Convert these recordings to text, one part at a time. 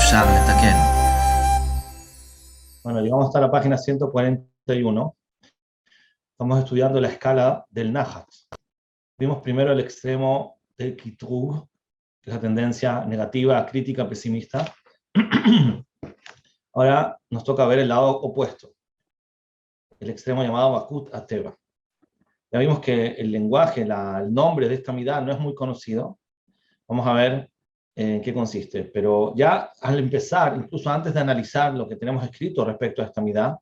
אפשר לתקן. Bueno, llegamos hasta la página 141. Estamos estudiando la escala del Nahat. Vimos primero el extremo del Kitrug, que es la tendencia negativa, crítica, pesimista. Ahora nos toca ver el lado opuesto, el extremo llamado Bakut Ateva. Ya vimos que el lenguaje, el nombre de esta midá no es muy conocido. Vamos a ver en qué consiste. Pero ya al empezar, incluso antes de analizar lo que tenemos escrito respecto a esta midá,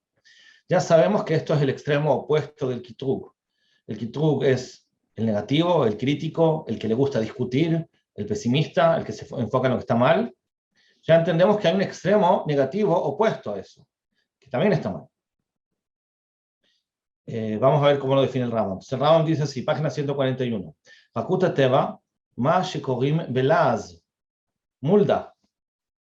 ya sabemos que esto es el extremo opuesto del Kitrug. El Kitrug es el negativo, el crítico, el que le gusta discutir, el pesimista, el que se enfoca en lo que está mal. Ya entendemos que hay un extremo negativo opuesto a eso, que también está mal. Vamos a ver cómo lo define el Rambam. El Rambam dice así, página 141. Bakut Ateva, ma shekorim belaz, mulda.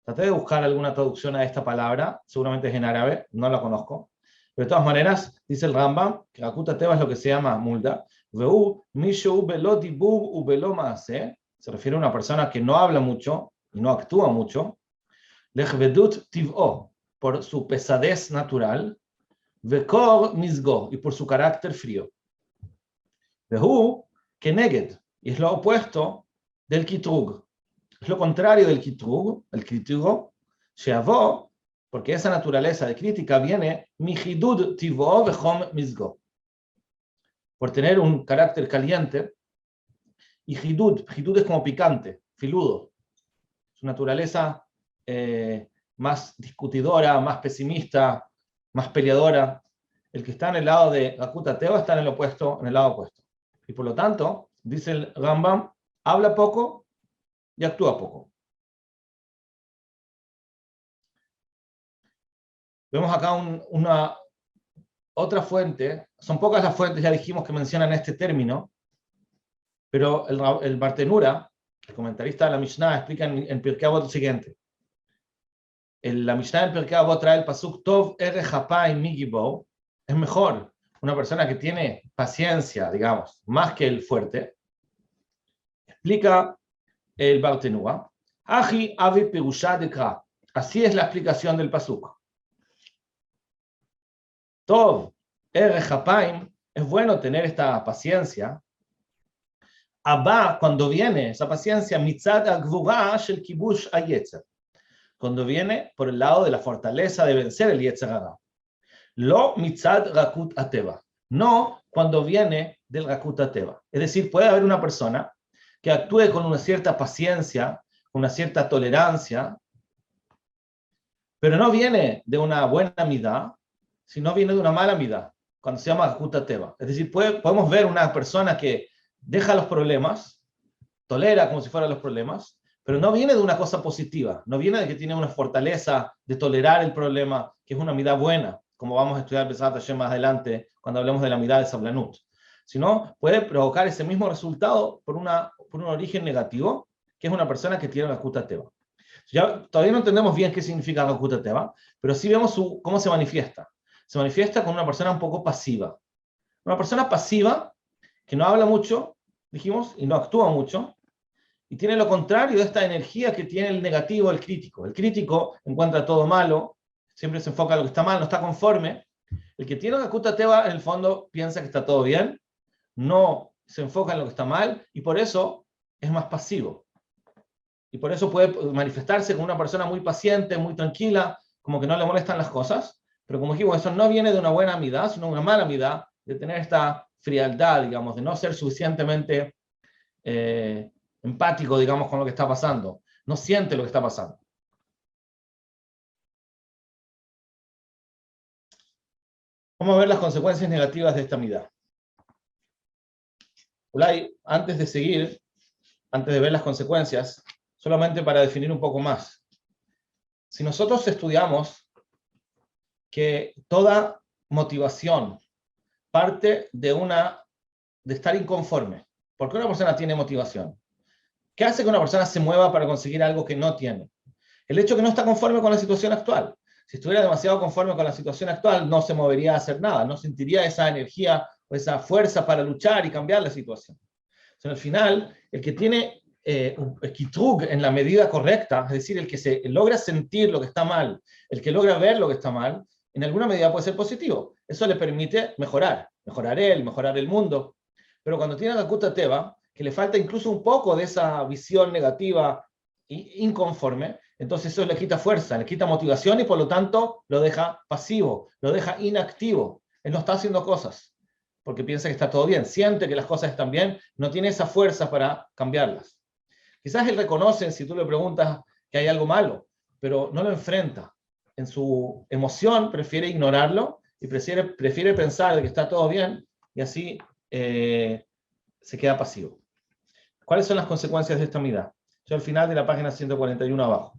Traté de buscar alguna traducción a esta palabra, seguramente es en árabe, no la conozco. Pero de todas maneras, dice el Rambam, que Bakut Ateva es lo que se llama mulda. Veu mishu belo dibub u belo maase. Se refiere a una persona que no habla mucho y no actúa mucho. Lechvedut tiv'o, por su pesadez natural. Vekor misgo, y por su carácter frío. Vehu keneged, y es lo opuesto del Kitrug. Es lo contrario del Kitrug, el crítico, sheavó, porque esa naturaleza de crítica viene mijidud tiv'o vechom misgo. Por tener un carácter caliente, y hidud es como picante, filudo. Su naturaleza más discutidora, más pesimista, más peleadora. El que está en el lado de Bakut Ateva está en el lado opuesto. Y por lo tanto, dice el Rambam, habla poco y actúa poco. Vemos acá una otra fuente. Son pocas las fuentes, ya dijimos, que mencionan este término, pero el Bartenura, el comentarista de la Mishnah, explica en Pirkei Avot lo siguiente. La Mishnah del Pirkei Avot trae el pasuk Tov erech hapaim migibo. Es mejor una persona que tiene paciencia, digamos, más que el fuerte. Explica el Bartenura. Ahi avi pirusha dekra. Así es la explicación del pasuk. Tov erech hapaim, es bueno tener esta paciencia. Abba, cuando viene esa paciencia, mitzad agvura shel kibush hayetzer, cuando viene por el lado de la fortaleza de vencer el Yetzer Hara. Lo mitzad Bakut Ateva, no cuando viene del Bakut Ateva. Es decir, puede haber una persona que actúe con una cierta paciencia, con una cierta tolerancia, pero no viene de una buena midá, sino viene de una mala midá, cuando se llama Bakut Ateva. Es decir, podemos ver una persona que deja los problemas, tolera como si fueran los problemas, pero no viene de una cosa positiva, no viene de que tiene una fortaleza de tolerar el problema, que es una midá buena, como vamos a estudiar Besat Hashem más adelante, cuando hablemos de la midá de Sablanut, sino puede provocar ese mismo resultado por un origen negativo, que es una persona que tiene Bakut Ateva. Ya todavía no entendemos bien qué significa Bakut Ateva, pero sí vemos cómo se manifiesta. Se manifiesta con una persona un poco pasiva. Una persona pasiva que no habla mucho, dijimos, y no actúa mucho, y tiene lo contrario de esta energía que tiene el negativo, el crítico. El crítico encuentra todo malo, siempre se enfoca en lo que está mal, no está conforme. El que tiene Bakut Ateva, en el fondo, piensa que está todo bien, no se enfoca en lo que está mal, y por eso es más pasivo. Y por eso puede manifestarse como una persona muy paciente, muy tranquila, como que no le molestan las cosas, pero como dijimos, eso no viene de una buena amidad, sino de una mala amidad, de tener esta frialdad, digamos, de no ser suficientemente empático, digamos, con lo que está pasando. No siente lo que está pasando. Vamos a ver las consecuencias negativas de esta midá. Ulay, antes de seguir, antes de ver las consecuencias, solamente para definir un poco más. Si nosotros estudiamos que toda motivación parte de estar inconforme. ¿Por qué una persona tiene motivación? ¿Qué hace que una persona se mueva para conseguir algo que no tiene? El hecho que no está conforme con la situación actual. Si estuviera demasiado conforme con la situación actual, no se movería a hacer nada, no sentiría esa energía o esa fuerza para luchar y cambiar la situación. Entonces, al final, el que tiene un kitrug en la medida correcta, es decir, el que se logra sentir lo que está mal, el que logra ver lo que está mal, en alguna medida puede ser positivo. Eso le permite mejorar él, mejorar el mundo. Pero cuando tiene la Kuta Teva, que le falta incluso un poco de esa visión negativa e inconforme, entonces eso le quita fuerza, le quita motivación y por lo tanto lo deja pasivo, lo deja inactivo. Él no está haciendo cosas porque piensa que está todo bien, siente que las cosas están bien, no tiene esa fuerza para cambiarlas. Quizás él reconoce, si tú le preguntas, que hay algo malo, pero no lo enfrenta. En su emoción prefiere ignorarlo y prefiere pensar de que está todo bien y así se queda pasivo. ¿Cuáles son las consecuencias de esta midá? Yo al final de la página 141 abajo.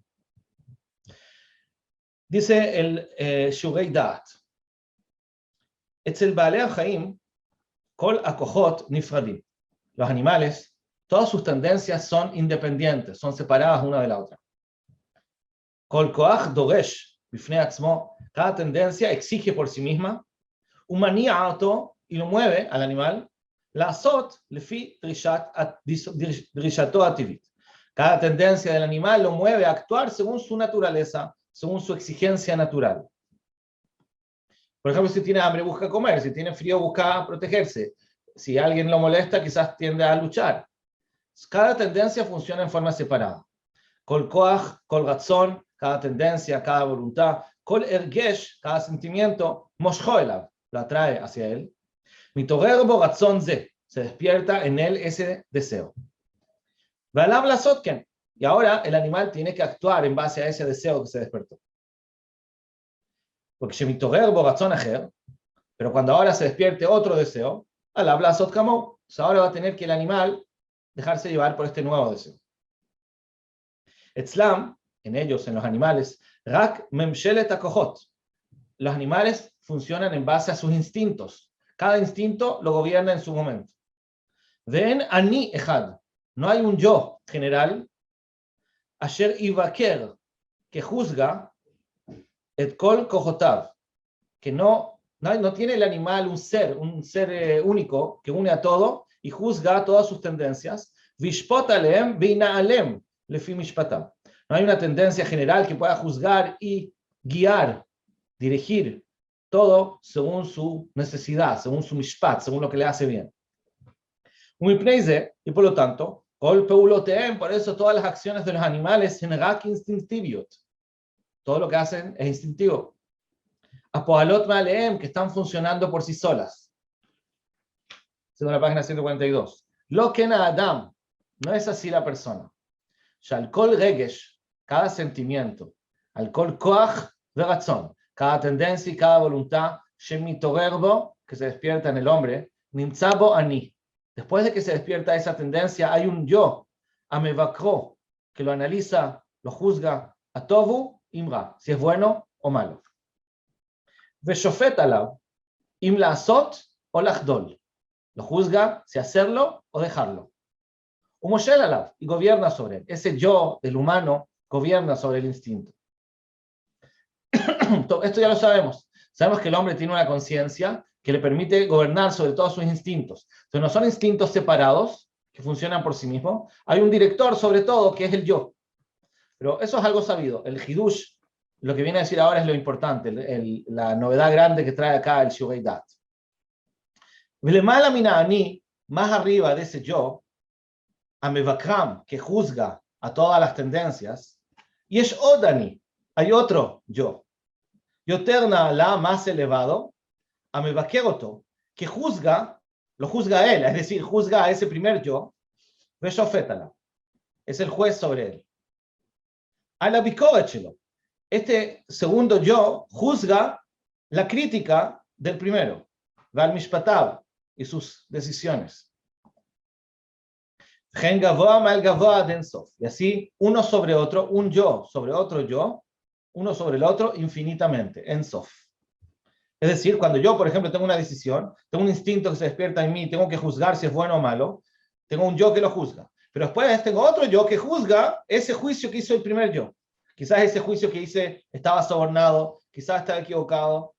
Dice el Shugei Da'at. Etzel Baalei HaChaim, Kol HaKochot Nifradim. Los animales, todas sus tendencias son independientes, son separadas una de la otra. Kol Koach Doresh Bifnei Atzmo. Cada tendencia exige por sí misma. Umani'a Oto, y lo mueve al animal. La'asot lefi drishato ativit. Cada tendencia del animal lo mueve a actuar según su naturaleza, según su exigencia natural. Por ejemplo, si tiene hambre busca comer, si tiene frío busca protegerse, si alguien lo molesta quizás tiende a luchar. Cada tendencia funciona en forma separada. Kol koach, kol ratzon, cada tendencia, cada voluntad, kol ergesh, cada sentimiento, moshcho elav, lo atrae hacia él. Mitorer bo ratzon ze, se despierta en él ese deseo. Ve'alav la'asot ken, y ahora el animal tiene que actuar en base a ese deseo que se despertó. Porque shemitorer bo ratzon acher, pero cuando ahora se despierte otro deseo, alav la'asot kamo, ahora va a tener que el animal dejarse llevar por este nuevo deseo. Etzlam, en ellos, en los animales, rak memshelet hakochot. Los animales funcionan en base a sus instintos. Cada instinto lo gobierna en su momento. Ve'en ani echad. No hay un yo general. Asher ivaker, que juzga et kol kochotav, que no tiene el animal un ser único que une a todo y juzga todas sus tendencias. Vishpot aleem v'ina'alem lefi mishpatam. No hay una tendencia general que pueda juzgar y guiar, dirigir todo según su necesidad, según su mishpat, según lo que le hace bien. Y por lo tanto, por eso todas las acciones de los animales son rak instintiviot. Todo lo que hacen es instintivo. Apoalot ma'aleem, que están funcionando por sí solas. Según la página 142. Lo que na Adam, no es así la persona. Shalkol regesh, cada sentimiento. Alkol koach veratzon, cada tendencia y cada voluntad. Shemitorerbo, que se despierta en el hombre. Nimtzabo ani. Después de que se despierta esa tendencia, hay un yo, amevakro, que lo analiza, lo juzga, atovu imra, si es bueno o malo. Veshofet alav, im la'asot o lachdol. Lo juzga si hacerlo o dejarlo. Umoshel alav, y gobierna sobre él. Ese yo del humano gobierna sobre el instinto. Esto ya lo sabemos. Sabemos que el hombre tiene una conciencia que le permite gobernar sobre todos sus instintos. Entonces no son instintos separados que funcionan por sí mismos. Hay un director sobre todo que es el yo. Pero eso es algo sabido. El hidush, lo que viene a decir ahora es lo importante, la novedad grande que trae acá el Shugei Da'at. V'lemala mina ani, más arriba de ese yo, amevakram, que juzga a todas las tendencias, y es odani, hay otro yo. Yoterna la más elevado, amevakeroto, que lo juzga a él, es decir, juzga a ese primer yo, veshofetala, es el juez sobre él. A la bikoretchelo, este segundo yo juzga la crítica del primero, val mishpatav, y sus decisiones. Y así, uno sobre otro, un yo sobre otro yo, uno sobre el otro infinitamente, en sof. Es decir, cuando yo, por ejemplo, tengo una decisión, tengo un instinto que se despierta en mí, tengo que juzgar si es bueno o malo, tengo un yo que lo juzga. Pero después tengo otro yo que juzga ese juicio que hizo el primer yo. Quizás ese juicio que hice estaba sobornado, quizás estaba equivocado.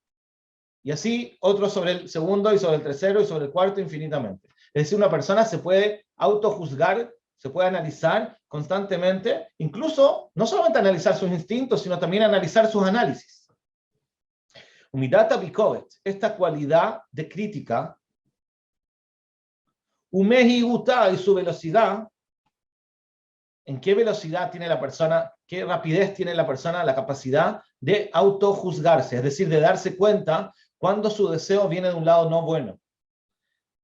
Y así otro sobre el segundo y sobre el tercero y sobre el cuarto infinitamente. Es decir, una persona se puede autojuzgar se puede analizar constantemente, incluso no solamente analizar sus instintos, sino también analizar sus análisis. Umidata bikoret, esta cualidad de crítica, umehiguta y su velocidad, ¿en qué velocidad tiene la persona, qué rapidez tiene la persona la capacidad de autojuzgarse, es decir, de darse cuenta cuando su deseo viene de un lado no bueno?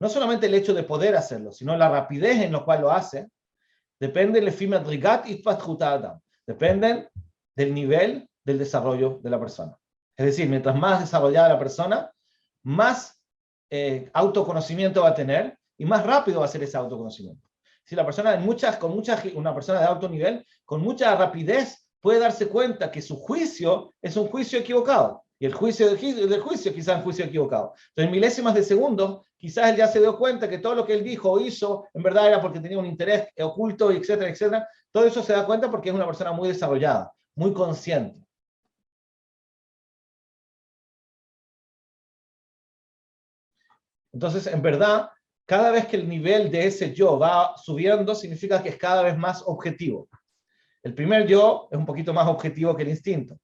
No solamente el hecho de poder hacerlo, sino la rapidez en la cual lo hace, depende dependen del nivel del desarrollo de la persona. Es decir, mientras más desarrollada la persona, más autoconocimiento va a tener y más rápido va a ser ese autoconocimiento. Si la persona una persona de alto nivel, con mucha rapidez puede darse cuenta que su juicio es un juicio equivocado. Y el juicio del juicio quizás es un juicio equivocado. Entonces, en milésimas de segundo, quizás él ya se dio cuenta que todo lo que él dijo o hizo, en verdad era porque tenía un interés oculto, etcétera, etcétera. Todo eso se da cuenta porque es una persona muy desarrollada, muy consciente. Entonces, en verdad, cada vez que el nivel de ese yo va subiendo, significa que es cada vez más objetivo. El primer yo es un poquito más objetivo que el instinto.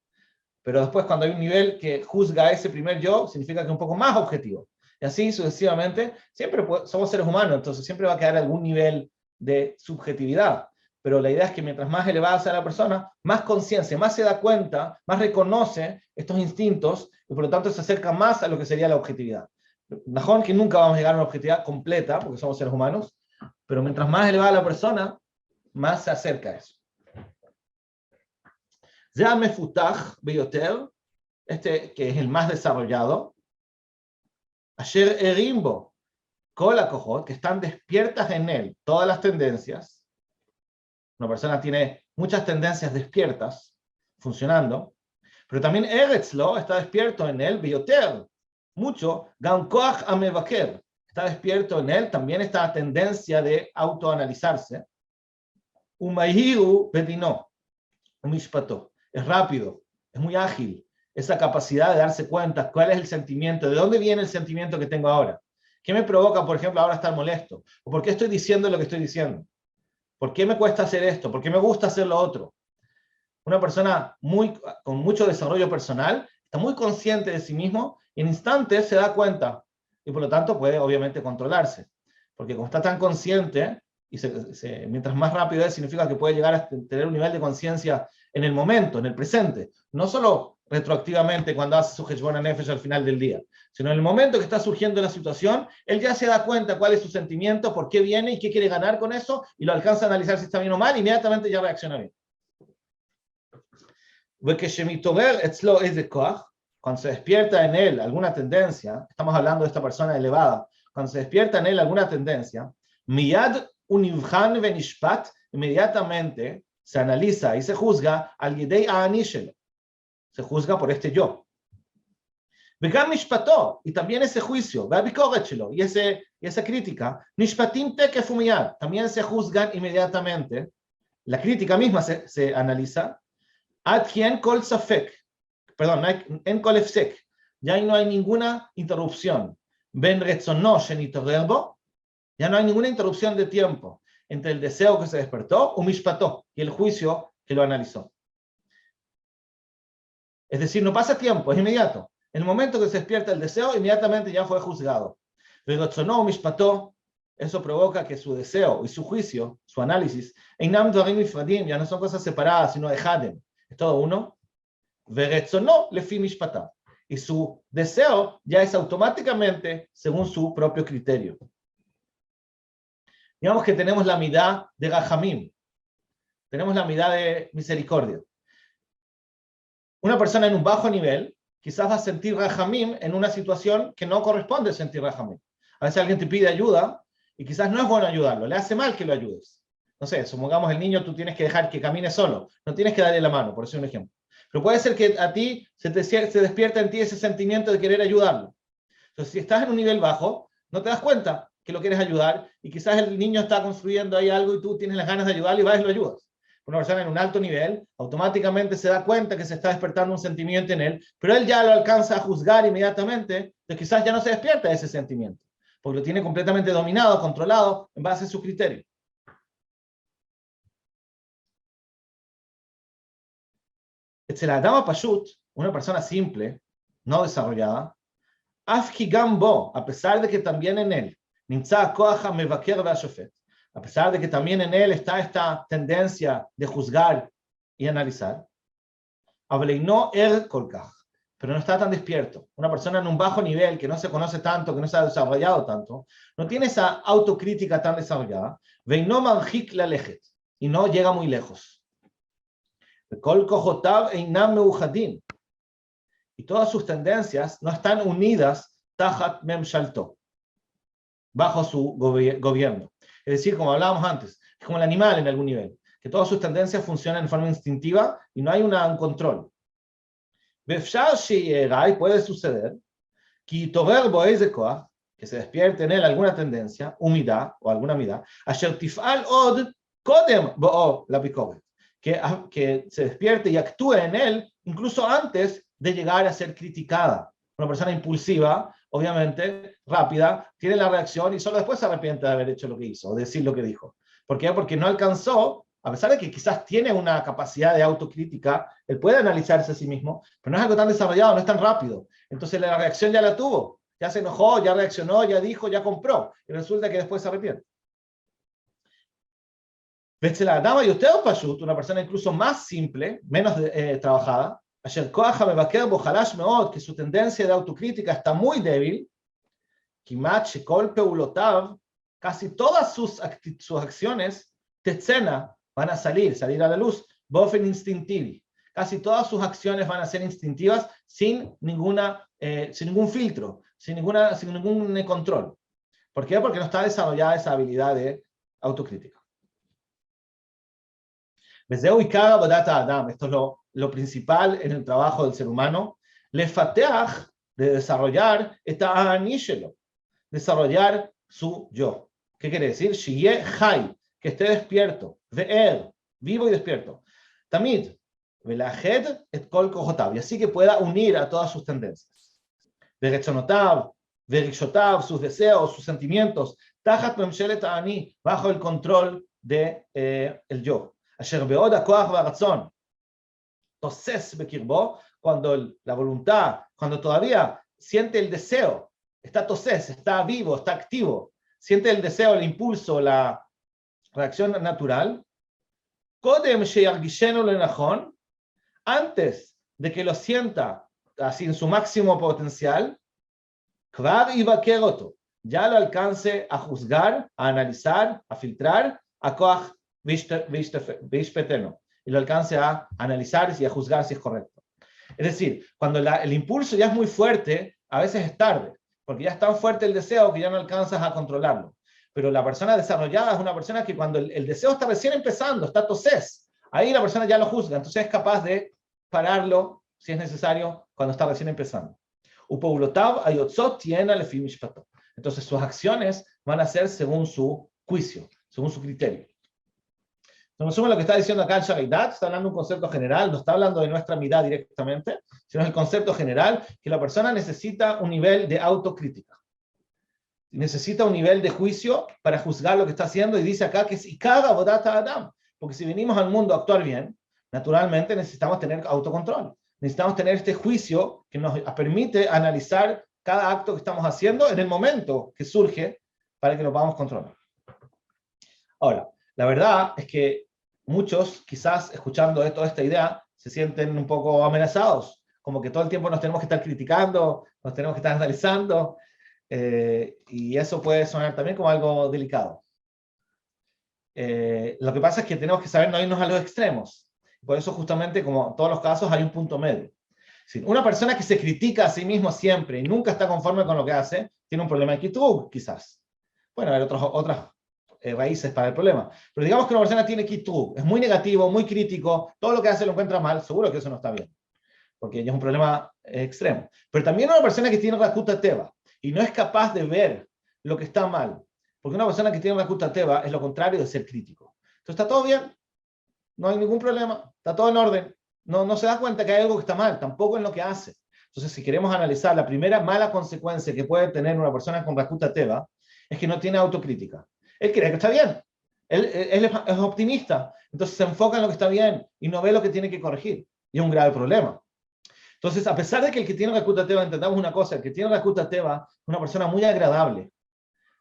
Pero después, cuando hay un nivel que juzga a ese primer yo, significa que es un poco más objetivo. Y así sucesivamente, siempre somos seres humanos, entonces siempre va a quedar algún nivel de subjetividad. Pero la idea es que mientras más elevada sea la persona, más conciencia, más se da cuenta, más reconoce estos instintos y por lo tanto se acerca más a lo que sería la objetividad. Mejor que nunca vamos a llegar a una objetividad completa, porque somos seres humanos, pero mientras más elevada la persona, más se acerca a eso. Ya mefutach beyoter, este que es el más desarrollado, asher erimbo, kol hakojot, que están despiertas en él todas las tendencias. Una persona tiene muchas tendencias despiertas, funcionando, pero también eretzlo está despierto en él, beyoter, mucho, gam koach amevaker, está despierto en él también esta tendencia de autoanalizarse, umahiru bedino, umishpato. Es rápido, es muy ágil, esa capacidad de darse cuenta cuál es el sentimiento, de dónde viene el sentimiento que tengo ahora, qué me provoca, por ejemplo, ahora estar molesto, o por qué estoy diciendo lo que estoy diciendo, por qué me cuesta hacer esto, por qué me gusta hacer lo otro. Una persona con mucho desarrollo personal está muy consciente de sí mismo y en instantes se da cuenta y por lo tanto puede obviamente controlarse, porque como está tan consciente y mientras más rápido es, significa que puede llegar a tener un nivel de conciencia en el momento, en el presente, no solo retroactivamente cuando hace su Heshbon HaNefesh al final del día, sino en el momento que está surgiendo la situación, él ya se da cuenta cuál es su sentimiento, por qué viene y qué quiere ganar con eso, y lo alcanza a analizar si está bien o mal, inmediatamente ya reacciona bien. Cuando se despierta en él alguna tendencia, estamos hablando de esta persona elevada, cuando se despierta en él alguna tendencia, miyad univhan venishpat, inmediatamente se analiza y se juzga al yedei anishel, se juzga por este yo. Vegam mishpato, y también ese juicio, y esa crítica, mishpatim tekef umiyad, también se juzgan inmediatamente. La crítica misma se analiza. Ad quien kol safek, perdón, en kol efsek, ya no hay ninguna interrupción. Ben retzono shenitogerbo, ya no hay ninguna interrupción de tiempo entre el deseo que se despertó, umishpato, y el juicio que lo analizó. Es decir, no pasa tiempo, es inmediato. En el momento que se despierta el deseo, inmediatamente ya fue juzgado. Retzono umishpato, eso provoca que su deseo y su juicio, su análisis, einam dvarim nifradim, ya no son cosas separadas, sino echadem. Es todo uno. Veretzono lefi mishpatav. Y su deseo ya es automáticamente según su propio criterio. Digamos que tenemos la midá de Rahamim. Tenemos la midá de misericordia. Una persona en un bajo nivel quizás va a sentir Rahamim en una situación que no corresponde sentir Rahamim. A veces alguien te pide ayuda y quizás no es bueno ayudarlo, le hace mal que lo ayudes. No sé, supongamos el niño, tú tienes que dejar que camine solo, no tienes que darle la mano, por eso es un ejemplo. Pero puede ser que a ti se despierta en ti ese sentimiento de querer ayudarlo. Entonces, si estás en un nivel bajo, no te das cuenta que lo quieres ayudar y quizás el niño está construyendo ahí algo y tú tienes las ganas de ayudarlo y vas y lo ayudas. Una persona en un alto nivel automáticamente se da cuenta que se está despertando un sentimiento en él, pero él ya lo alcanza a juzgar inmediatamente, entonces quizás ya no se despierta ese sentimiento, porque lo tiene completamente dominado, controlado en base a su criterio. Etzel Adam Pashut, una persona simple, no desarrollada, Af ki gam bo, a pesar de que también en él, Nimtza koach hamevaker ve'ashofet, a pesar de que también en él está esta tendencia de juzgar y analizar, Avleino er kolkach, pero no está tan despierto. Una persona en un bajo nivel, que no se conoce tanto, que no se ha desarrollado tanto, no tiene esa autocrítica tan desarrollada, veino manjik la lejet, y no llega muy lejos. Kol kojotav einam meuchadin, y todas sus tendencias no están unidas tajat memshalto, bajo su gobierno. Es decir, como hablábamos antes, es como el animal en algún nivel, que todas sus tendencias funcionan de forma instintiva y no hay un control. Y puede suceder que se despierte en él alguna tendencia, humildad o alguna midá, que se despierte y actúe en él incluso antes de llegar a ser criticada. Una persona impulsiva, obviamente, rápida, tiene la reacción y solo después se arrepiente de haber hecho lo que hizo, o decir lo que dijo. ¿Por qué? Porque no alcanzó, a pesar de que quizás tiene una capacidad de autocrítica, él puede analizarse a sí mismo, pero no es algo tan desarrollado, no es tan rápido. Entonces la reacción ya la tuvo, ya se enojó, ya reaccionó, ya dijo, ya compró, y resulta que después se arrepiente. La dama y usted, una persona incluso más simple, menos trabajada, que su tendencia de autocrítica está muy débil, casi todas sus acciones van a salir a la luz, casi todas sus acciones van a ser instintivas sin ningún filtro, sin ningún control. ¿Por qué? Porque no está desarrollada esa habilidad de autocrítica. Esto es lo principal en el trabajo del ser humano, de desarrollar esta aníshelo, desarrollar su yo. ¿Qué quiere decir? Shiye Hai, que esté despierto, ve'er, vivo y despierto. Tamid, velached et kol kojotav, y así que pueda unir a todas sus tendencias. Veretzonotav, verikshotav, sus deseos, sus sentimientos, tajat memshelet ani, bajo el control de el yo. Asher beod hakoach va'ratzon, toses bekirbo, cuando la voluntad, cuando todavía siente el deseo, está toses, está vivo, está activo, siente el deseo, el impulso, la reacción natural, kodem sheyargishenu lenachon, antes de que lo sienta así en su máximo potencial, kvar yivaker oto, ya lo alcance a juzgar, a analizar, a filtrar, a koach vishpeteno, y lo alcance a analizar y a juzgar si es correcto. Es decir, cuando el impulso ya es muy fuerte, a veces es tarde, porque ya es tan fuerte el deseo que ya no alcanzas a controlarlo. Pero la persona desarrollada es una persona que cuando el deseo está recién empezando, está toses, ahí la persona ya lo juzga, entonces es capaz de pararlo si es necesario cuando está recién empezando. Entonces sus acciones van a ser según su juicio, según su criterio. En resumen, lo que está diciendo acá el Sharidat, está hablando de un concepto general, no está hablando de nuestra mirada directamente, sino el concepto general, que la persona necesita un nivel de autocrítica. Necesita un nivel de juicio para juzgar lo que está haciendo, y dice acá que es Ikar Avodat Adam, porque si venimos al mundo a actuar bien, naturalmente necesitamos tener autocontrol, necesitamos tener este juicio que nos permite analizar cada acto que estamos haciendo en el momento que surge para que lo podamos controlar. Ahora, la verdad es que muchos, quizás escuchando toda esta idea, se sienten un poco amenazados, como que todo el tiempo nos tenemos que estar criticando, nos tenemos que estar analizando, y eso puede sonar también como algo delicado. Lo que pasa es que tenemos que saber no irnos a los extremos. Por eso justamente, como en todos los casos, hay un punto medio. Si una persona que se critica a sí mismo siempre y nunca está conforme con lo que hace, tiene un problema de kitrug, quizás. Bueno, hay otras raíces para el problema. Pero digamos que una persona tiene kitrug, es muy negativo, muy crítico, todo lo que hace lo encuentra mal, seguro que eso no está bien, porque ya es un problema extremo. Pero también una persona que tiene Rakuta Teva y no es capaz de ver lo que está mal, porque una persona que tiene Rakuta Teva es lo contrario de ser crítico. Entonces está todo bien, no hay ningún problema, está todo en orden, no se da cuenta que hay algo que está mal, tampoco en lo que hace. Entonces, si queremos analizar la primera mala consecuencia que puede tener una persona con Rakuta Teva, es que no tiene autocrítica. Él cree que está bien, él es optimista, entonces se enfoca en lo que está bien y no ve lo que tiene que corregir. Y es un grave problema. Entonces, a pesar de que el que tiene Rakuta Teva, entendamos una cosa, el que tiene Rakuta Teva es una persona muy agradable.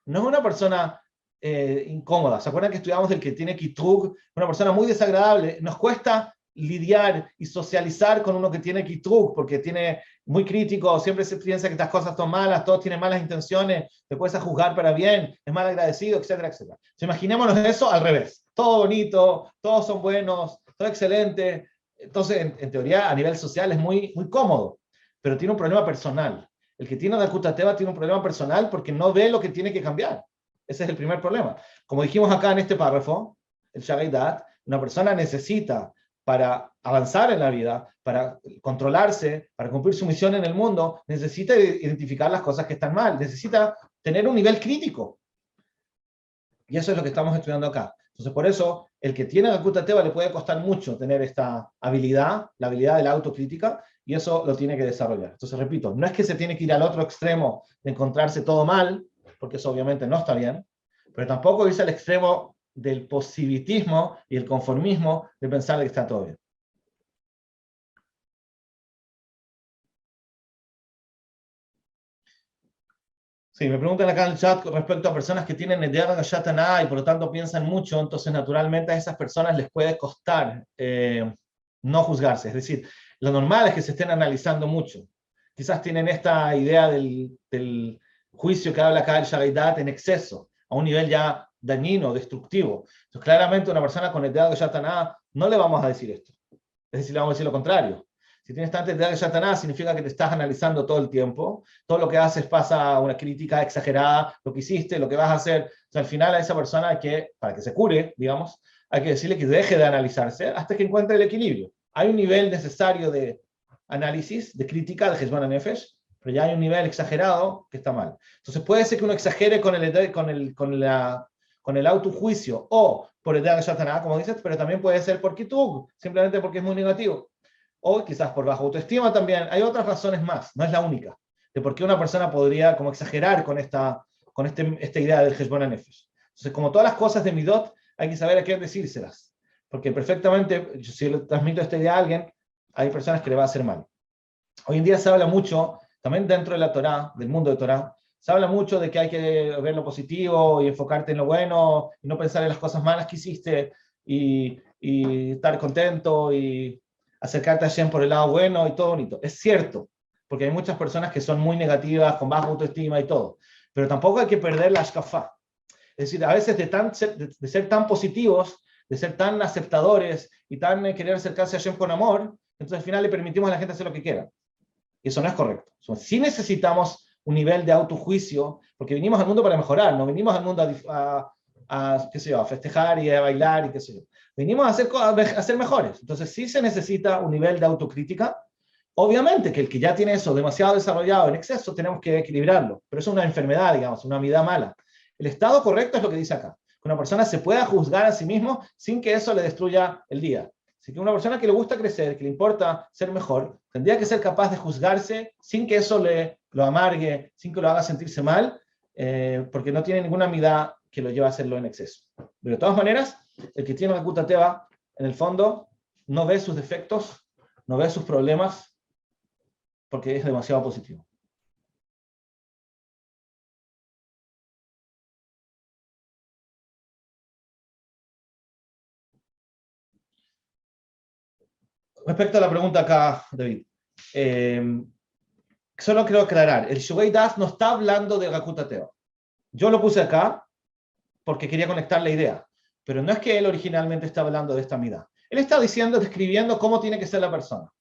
No es una persona incómoda. ¿Se acuerdan que estudiamos del que tiene Kitrug? Una persona muy desagradable. Nos cuesta lidiar y socializar con uno que tiene Kitrug, porque tiene muy crítico, siempre se piensa que estas cosas son malas, todos tienen malas intenciones, te cuesta juzgar para bien, es mal agradecido, etcétera, etcétera. Entonces, imaginémonos eso al revés. Todo bonito, todos son buenos, todo excelente. Entonces, en teoría, a nivel social es muy, muy cómodo, pero tiene un problema personal. El que tiene Rakuta Teva tiene un problema personal porque no ve lo que tiene que cambiar. Ese es el primer problema. Como dijimos acá en este párrafo, el Shagai Dat, una persona necesita, para avanzar en la vida, para controlarse, para cumplir su misión en el mundo, necesita identificar las cosas que están mal, necesita tener un nivel crítico. Y eso es lo que estamos estudiando acá. Entonces, por eso, el que tiene Rakuta Teva le puede costar mucho tener esta habilidad, la habilidad de la autocrítica, y eso lo tiene que desarrollar. Entonces, repito, no es que se tiene que ir al otro extremo de encontrarse todo mal, porque eso obviamente no está bien, pero tampoco irse al extremo del positivismo y el conformismo de pensar que está todo bien. Sí, me preguntan acá en el chat respecto a personas que tienen Neder Gashataná y por lo tanto piensan mucho, entonces naturalmente a esas personas les puede costar no juzgarse. Es decir, lo normal es que se estén analizando mucho. Quizás tienen esta idea del juicio que habla acá el Shagai Dat en exceso, a un nivel ya dañino, destructivo. Entonces, claramente una persona con Neder Gashataná no le vamos a decir esto. Es decir, le vamos a decir lo contrario. Si tienes tanta idea de Satanás, significa que te estás analizando todo el tiempo. Todo lo que haces pasa a una crítica exagerada, lo que hiciste, lo que vas a hacer. O sea, al final a esa persona hay que, para que se cure, digamos, hay que decirle que deje de analizarse hasta que encuentre el equilibrio. Hay un nivel necesario de análisis, de crítica, de Heshbon HaNefesh, pero ya hay un nivel exagerado que está mal. Entonces puede ser que uno exagere con el autojuicio o por el de Satanás, como dices, pero también puede ser por Kitug, simplemente porque es muy negativo. O quizás por baja autoestima también. Hay otras razones más, no es la única, de por qué una persona podría como exagerar con esta idea del Heshbon HaNefesh. Entonces, como todas las cosas de Midot, hay que saber a quién decírselas. Porque perfectamente, si le transmito esta idea a alguien, hay personas que le va a hacer mal. Hoy en día se habla mucho, también dentro de la Torá, del mundo de Torá, se habla mucho de que hay que ver lo positivo y enfocarte en lo bueno y no pensar en las cosas malas que hiciste y estar contento y acercarte a Hashem por el lado bueno y todo bonito. Es cierto, porque hay muchas personas que son muy negativas, con baja autoestima y todo, pero tampoco hay que perder la ashkafá. Es decir, a veces de ser tan positivos, de ser tan aceptadores y tan querer acercarse a Hashem con amor, entonces al final le permitimos a la gente hacer lo que quiera. Y eso no es correcto. Sí necesitamos un nivel de autojuicio, porque vinimos al mundo para mejorar, no vinimos al mundo qué sé yo, a festejar y a bailar y qué sé yo. Venimos a ser mejores. Entonces sí se necesita un nivel de autocrítica. Obviamente que el que ya tiene eso demasiado desarrollado en exceso, tenemos que equilibrarlo. Pero eso es una enfermedad, digamos, una amidad mala. El estado correcto es lo que dice acá. Que una persona se pueda juzgar a sí mismo sin que eso le destruya el día. Así que una persona que le gusta crecer, que le importa ser mejor, tendría que ser capaz de juzgarse sin que eso lo amargue, sin que lo haga sentirse mal, porque no tiene ninguna amidad que lo lleve a hacerlo en exceso. Pero de todas maneras, el que tiene Rakuta Teva, en el fondo, no ve sus defectos, no ve sus problemas, porque es demasiado positivo. Respecto a la pregunta acá, David, solo quiero aclarar, el Shugei Das no está hablando de Rakuta Teva. Yo lo puse acá porque quería conectar la idea, pero no es que él originalmente está hablando de esta amidad. Él está describiendo cómo tiene que ser la persona.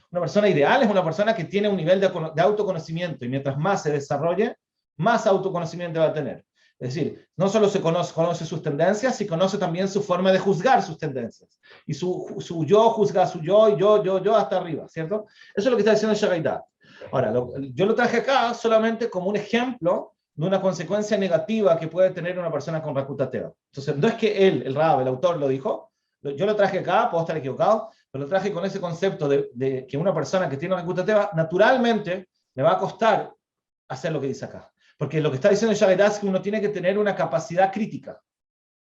Una persona ideal es una persona que tiene un nivel de autoconocimiento y mientras más se desarrolle, más autoconocimiento va a tener. Es decir, no solo se conoce sus tendencias, sino conoce también su forma de juzgar sus tendencias. Y su yo juzga a su yo, y yo hasta arriba, ¿cierto? Eso es lo que está diciendo Shagai Dat. Ahora, yo lo traje acá solamente como un ejemplo de una consecuencia negativa que puede tener una persona con Rakuta Teva. Entonces, no es que él, el Rab, el autor, lo dijo, yo lo traje acá, puedo estar equivocado, pero lo traje con ese concepto de que una persona que tiene Rakuta Teva, naturalmente le va a costar hacer lo que dice acá. Porque lo que está diciendo Shagai Das es que uno tiene que tener una capacidad crítica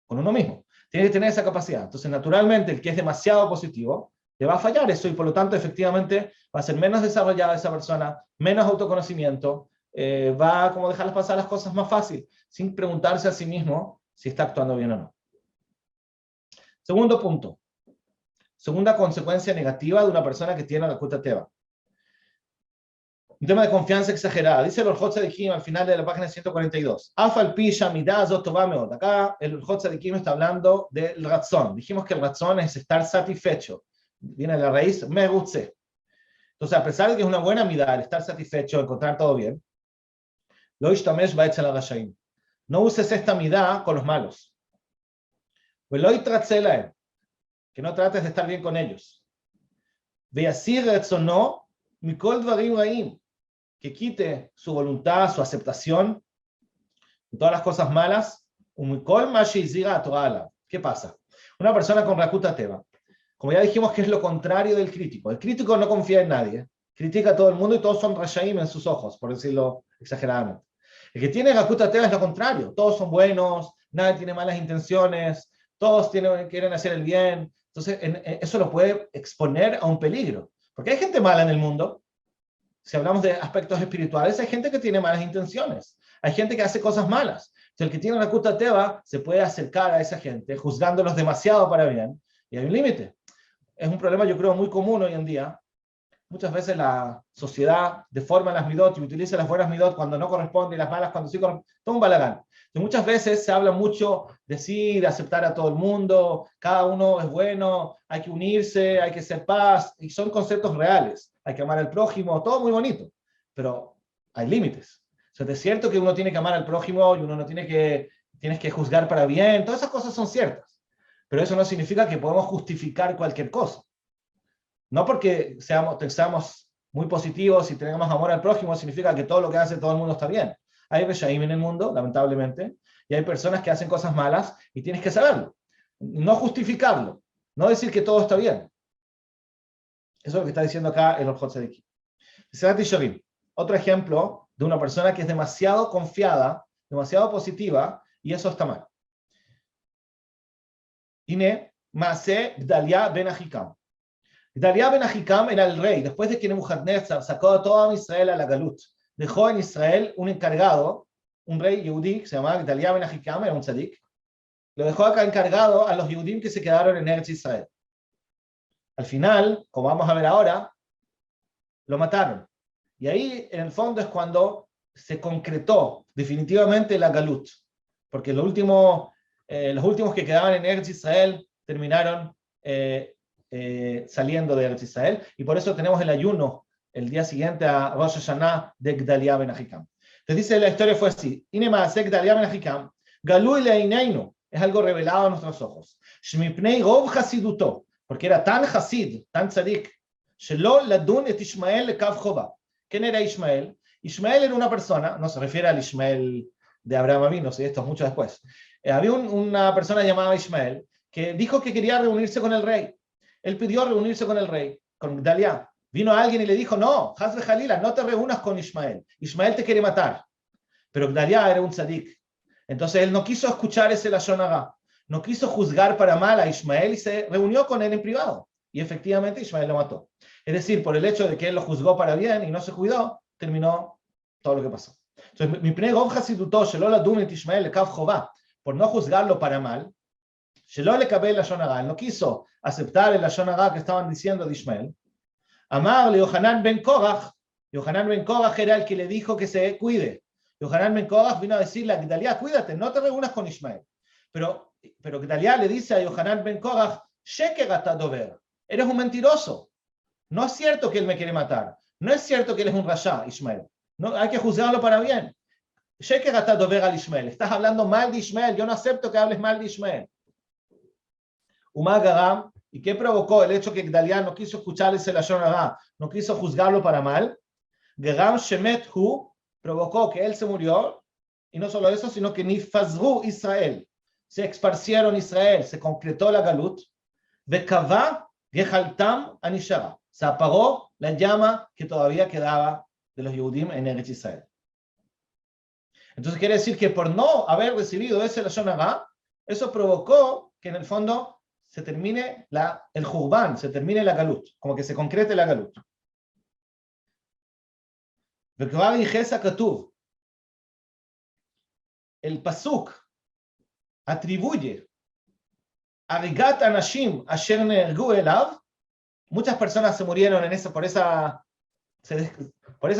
con uno mismo. Tiene que tener esa capacidad. Entonces, naturalmente, el que es demasiado positivo, le va a fallar eso y por lo tanto efectivamente va a ser menos desarrollada esa persona, menos autoconocimiento, va a como dejarles pasar las cosas más fácil, sin preguntarse a sí mismo si está actuando bien o no. Segundo punto, segunda consecuencia negativa de una persona que tiene Lakuta Teva. Un tema de confianza exagerada. Dice el Orjot Tzadikim al final de la página 142. Afal pisha midah zot tova meod. Acá el Orjot Tzadikim está hablando del razón. Dijimos que el razón es estar satisfecho. Viene de la raíz merutze. Entonces, a pesar de que es una buena midah, el estar satisfecho, encontrar todo bien, lo ishtamesh ba'etzel harashaim. No uses esta midah con los malos. Velo yitratze lahem. Que no trates de estar bien con ellos. Ve'yasir retzono mikol dvarim ra'im. Que quite su voluntad, su aceptación de todas las cosas malas. ¿Qué pasa? Una persona con Lakuta Teva, como ya dijimos que es lo contrario del crítico. El crítico no confía en nadie, critica a todo el mundo y todos son rashaim en sus ojos, por decirlo exageradamente. El que tiene Lakuta Teva es lo contrario, todos son buenos, nadie tiene malas intenciones, todos quieren hacer el bien. Entonces eso lo puede exponer a un peligro, porque hay gente mala en el mundo. Si hablamos de aspectos espirituales, hay gente que tiene malas intenciones, hay gente que hace cosas malas. Entonces, el que tiene Lakuta Teva se puede acercar a esa gente, juzgándolos demasiado para bien, y hay un límite. Es un problema, yo creo, muy común hoy en día. Muchas veces la sociedad deforma las midot y utiliza las buenas midot cuando no corresponde y las malas cuando sí corresponde. Todo un balagán. Y muchas veces se habla mucho de sí, de aceptar a todo el mundo, cada uno es bueno, hay que unirse, hay que ser paz, y son conceptos reales. Hay que amar al prójimo, todo muy bonito, pero hay límites. O sea, es cierto que uno tiene que amar al prójimo y uno no tienes que juzgar para bien, todas esas cosas son ciertas, pero eso no significa que podemos justificar cualquier cosa. No porque seamos muy positivos y tengamos amor al prójimo significa que todo lo que hace todo el mundo está bien. Hay reshaim en el mundo, lamentablemente, y hay personas que hacen cosas malas y tienes que saberlo. No justificarlo, no decir que todo está bien. Eso es lo que está diciendo acá el Orjot Tzadikim. Otro ejemplo de una persona que es demasiado confiada, demasiado positiva, y eso está mal. Ine, Maaseh Gdalia ben Ahikam. Gdalia ben Ahikam era el rey, después de que Nebuchadnezzar sacó a todo Israel a la Galut. Dejó en Israel un encargado, un rey yehudí, que se llamaba Gdalia ben Ahikam, era un tzadik. Lo dejó acá encargado a los yehudim que se quedaron en Eretz Israel. Al final, como vamos a ver ahora, lo mataron. Y ahí, en el fondo, es cuando se concretó definitivamente la Galut. Porque los últimos que quedaban en Eretz Israel terminaron saliendo de Eretz Israel. Y por eso tenemos el ayuno el día siguiente a Rosh Hashanah de Gdalia ben Ahikam. Entonces dice, la historia fue así. Ine Maaseh Gdalia ben Ahikam, Galui le'ineinu, es algo revelado a nuestros ojos. Shmipnei rov chasiduto, porque era tan hasid, tan tzadik, shelo ladun et Ishmael lekav chova. ¿Quién era Ismael? Ismael era una persona, no se refiere al Ismael de Abraham Avinu, ¿sí? Esto es mucho después. Había una persona llamada Ismael que dijo que quería reunirse con el rey. Él pidió reunirse con el rey, con Gdalia. Vino alguien y le dijo, no, Hazbe Jalila, no te reúnas con Ismael. Ismael te quiere matar. Pero Gdalia era un tzadik. Entonces él no quiso escuchar ese lashon hara, no quiso juzgar para mal a Ismael y se reunió con él en privado. Y efectivamente Ismael lo mató. Es decir, por el hecho de que él lo juzgó para bien y no se cuidó, terminó todo lo que pasó. Entonces, por no juzgarlo para mal, no quiso aceptar el lashon hara que estaban diciendo de Ismael. Amar Yohanan ben Korach, Yohanan ben Korach era el que le dijo que se cuide. Yohanan ben Korach vino a decirle a Gdalia, cuídate, no te reúnas con Ismael. Pero Gdalia le dice a Yohanan ben Korach, Sheker ata dover, eres un mentiroso. No es cierto que él me quiere matar. No es cierto que él es un rasha, Ismael. No, hay que juzgarlo para bien. Sheker ata dover al Ismael. Estás hablando mal de Ismael. Yo no acepto que hables mal de Ismael. Umar Garam, ¿y qué provocó el hecho que Gdalia no quiso escuchar ese lashon hara, no quiso juzgarlo para mal? Garam shemet hu, provocó que él se murió, y no solo eso, sino que nifazru Israel, se esparcieron Israel, se concretó la galut, vekava gehaltam anishara, se apagó la llama que todavía quedaba de los Yehudim en Eretz Israel. Entonces quiere decir que por no haber recibido ese lashon hara, eso provocó que en el fondo se termine el Jurban, se termine la Galut, como que se concrete la Galut. וכבר ייחס הכתוב, el pasuk atribuye הריגת אנשים אשר נהרגו אליו, muchas personas se murieron por esa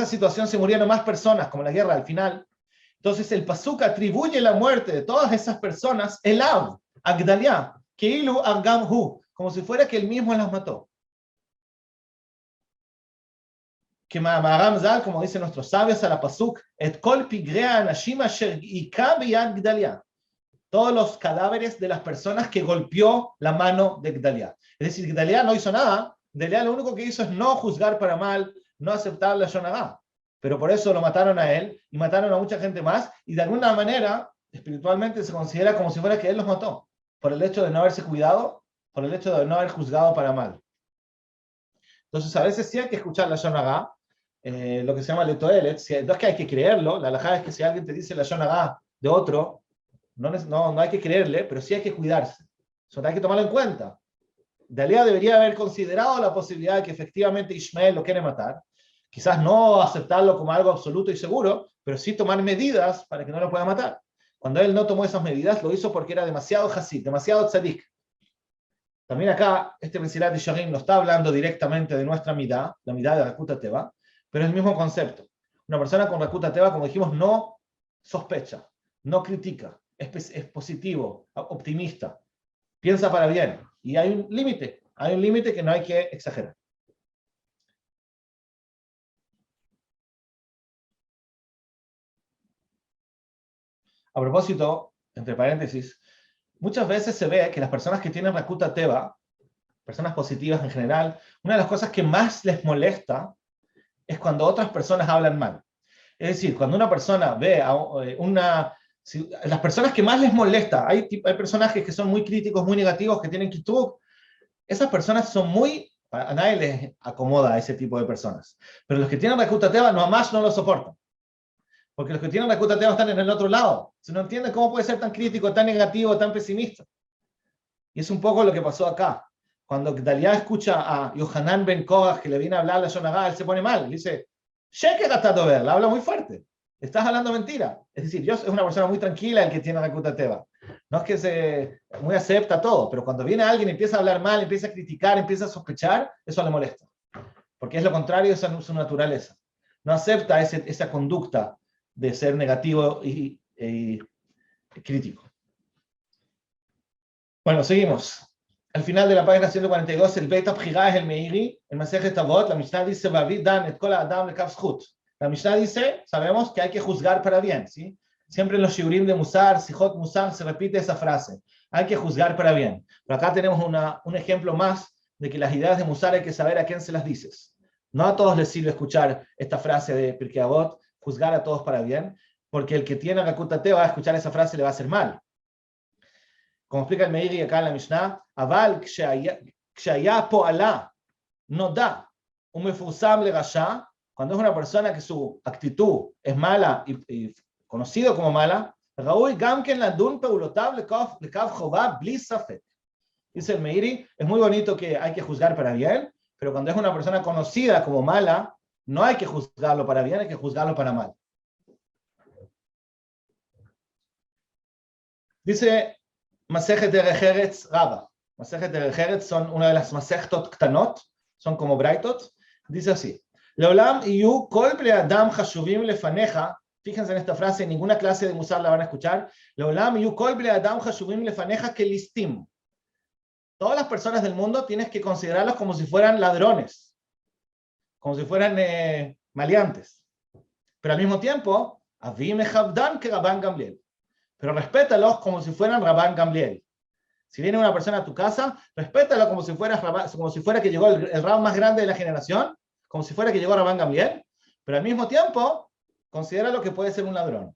situación, se murieron más personas, como la guerra al final. Entonces el pasuk atribuye la muerte de todas esas personas elav, a Gdalia, כאילו ארגם הוא, como si fuera que él mismo las mató. Que Maharam Zal, como dicen nuestros sabios a la pasuk, et kol pigre anashim asher hika biyad Gdalia, todos los cadáveres de las personas que golpeó la mano de Gdalia. Es decir, Gdalia no hizo nada, Gdalia lo único que hizo es no juzgar para mal, no aceptar la Shonagá. Pero por eso lo mataron a él y mataron a mucha gente más, y de alguna manera, espiritualmente, se considera como si fuera que él los mató, por el hecho de no haberse cuidado, por el hecho de no haber juzgado para mal. Entonces, a veces sí hay que escuchar la Shonagá, lo que se llama letoelet, no es que hay que creerlo, la halajá es que si alguien te dice la Shonagá de otro, no hay que creerle, pero sí hay que cuidarse. Eso hay que tomarlo en cuenta. Dalía debería haber considerado la posibilidad de que efectivamente Ishmael lo quiere matar, quizás no aceptarlo como algo absoluto y seguro, pero sí tomar medidas para que no lo pueda matar. Cuando él no tomó esas medidas, lo hizo porque era demasiado hasid, demasiado tzadik. También acá, este Mesilat Yesharim no está hablando directamente de nuestra midá, la midá de Rakut HaTeva, pero es el mismo concepto. Una persona con Rakut HaTeva, como dijimos, no sospecha, no critica, es positivo, optimista, piensa para bien. Y hay un límite que no hay que exagerar. A propósito, entre paréntesis, muchas veces se ve que las personas que tienen Rakut HaTeva, personas positivas en general, una de las cosas que más les molesta es cuando otras personas hablan mal. Es decir, cuando una persona ve a las personas que más les molesta, hay personajes que son muy críticos, muy negativos, que tienen actitud, esas personas son a nadie les acomoda a ese tipo de personas. Pero los que tienen Rakut HaTeva nomás no lo soportan. Porque los que tienen Rakut HaTeva están en el otro lado. Se no entiende cómo puede ser tan crítico, tan negativo, tan pesimista. Y es un poco lo que pasó acá. Cuando Gdalia escucha a Yohanan ben Korach que le viene a hablar a la Shonagá, él se pone mal. Le dice, Sheker ata dover, le habla muy fuerte. Estás hablando mentira. Es decir, Dios es una persona muy tranquila el que tiene Rakut HaTeva. No es que muy acepta todo, pero cuando viene alguien y empieza a hablar mal, empieza a criticar, empieza a sospechar, eso le molesta. Porque es lo contrario de su naturaleza. No acepta esa conducta de ser negativo y crítico. Bueno, seguimos. Al final de la página 142, el Beit HaBchira es el Meiri, el Masejet Avot, la Mishnah dice, Vavid dan et kol ha'adam lekav zchut. La Mishnah dice, sabemos que hay que juzgar para bien, ¿sí? Siempre en los shiurim de Musar, Sijot Musar, se repite esa frase. Hay que juzgar para bien. Pero acá tenemos un ejemplo más de que las ideas de Musar hay que saber a quién se las dices. No a todos les sirve escuchar esta frase de Pirkei Avot, juzgar a todos para bien, porque el que tiene Rakut HaTeva va a escuchar esa frase y le va a hacer mal. Como explica el Meiri acá en la Mishnah, Aval kshaya po'ala noda umefusam legasha, cuando es una persona que su actitud es mala y conocido como mala, Raúl Gamken ladun peulotav lekav chová bli safek. Dice el Meiri, es muy bonito que hay que juzgar para bien, pero cuando es una persona conocida como mala, no hay que juzgarlo para bien, hay que juzgarlo para mal. Dice Masejet Derech Eretz Rabba. Masejet Derech Eretz son una de las Masechtot Ktanot, son como Braitot. Dice así: Leolam iyu kol bnei adam chashuvim lefaneja. Fíjense en esta frase, en ninguna clase de Musar la van a escuchar. Leolam iyu kol bnei adam chashuvim lefaneja kelistim. Todas las personas del mundo tienes que considerarlos como si fueran ladrones, como si fueran maleantes. Pero al mismo tiempo, Avi mechavdan que Rabban Gamliel. Pero respétalos como si fueran Rabban Gamliel. Si viene una persona a tu casa, respétalo como si fuera que llegó el Rab más grande de la generación, como si fuera que llegó Rabban Gamliel, pero al mismo tiempo, considéralo que puede ser un ladrón.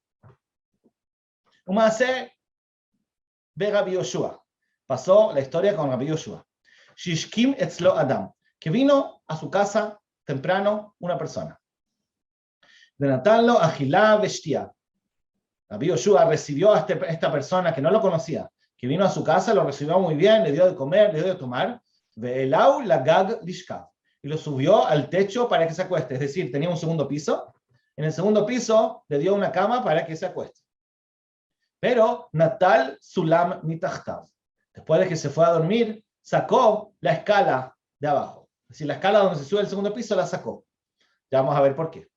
Umase ve Rabbi Yoshua. Pasó la historia con Rabbi Yoshua. Shishkim etzlo Adam, que vino a su casa temprano una persona. De Natanlo Agilá Vestia. Rabbi Yoshua recibió a esta persona que no lo conocía, que vino a su casa, lo recibió muy bien, le dio de comer, le dio de tomar, ve'elau lagag lishkav, y lo subió al techo para que se acueste, es decir, tenía un segundo piso, en el segundo piso le dio una cama para que se acueste. Pero Natal Sulam mitachtav, después de que se fue a dormir, sacó la escala de abajo, es decir, la escala donde se sube el segundo piso la sacó. Ya vamos a ver por qué.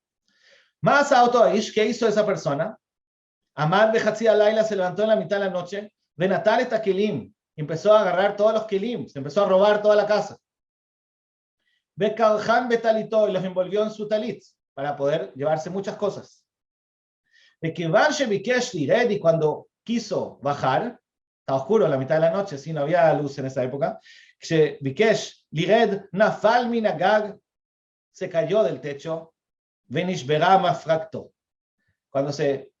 Más auto Aish, ¿qué hizo esa persona? Amad Behatzi Alayla se levantó en la mitad de la noche, de Natal esta Kelim, empezó a agarrar todos los Kelim, se empezó a robar toda la casa. Bekalhan Betalito, y los envolvió en su talit para poder llevarse muchas cosas. De Kevan Shebikesh Lired, y cuando quiso bajar, está oscuro en la mitad de la noche, sí, no había luz en esa época. Shebikesh Lired Nafal Minagag, se cayó del techo. Venishberá Mafracto. Cuando se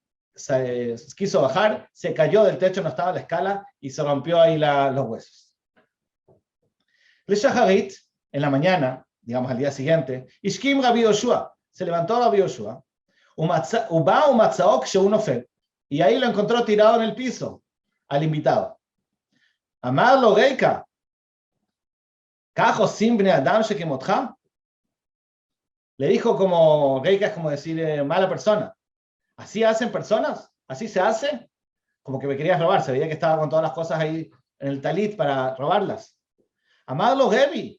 quiso bajar, se cayó del techo, no estaba en la escala y se rompió ahí los huesos. Le Shacharit, en la mañana, digamos al día siguiente, Ishkim Rabbi Yoshua, se levantó Rabbi Yoshua, Uba Umatzaok Sheunofel, y ahí lo encontró tirado en el piso al invitado. Amar lo Reika, Kajo Simbne Adam Shekemotcha, le dijo como Reika, es como decir mala persona. ¿Así hacen personas? ¿Así se hace? Como que me querías robar, se veía que estaba con todas las cosas ahí en el talit para robarlas. Amarlo Gebi,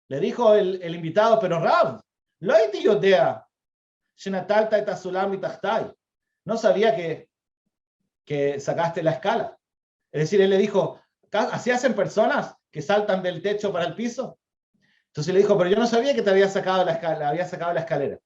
le dijo el invitado, pero Rav, lo hay yodea, shenatalta et azulam mitachtai, no sabía que sacaste la escala. Es decir, él le dijo, ¿así hacen personas que saltan del techo para el piso? Entonces le dijo, pero yo no sabía que te había sacado la escalera.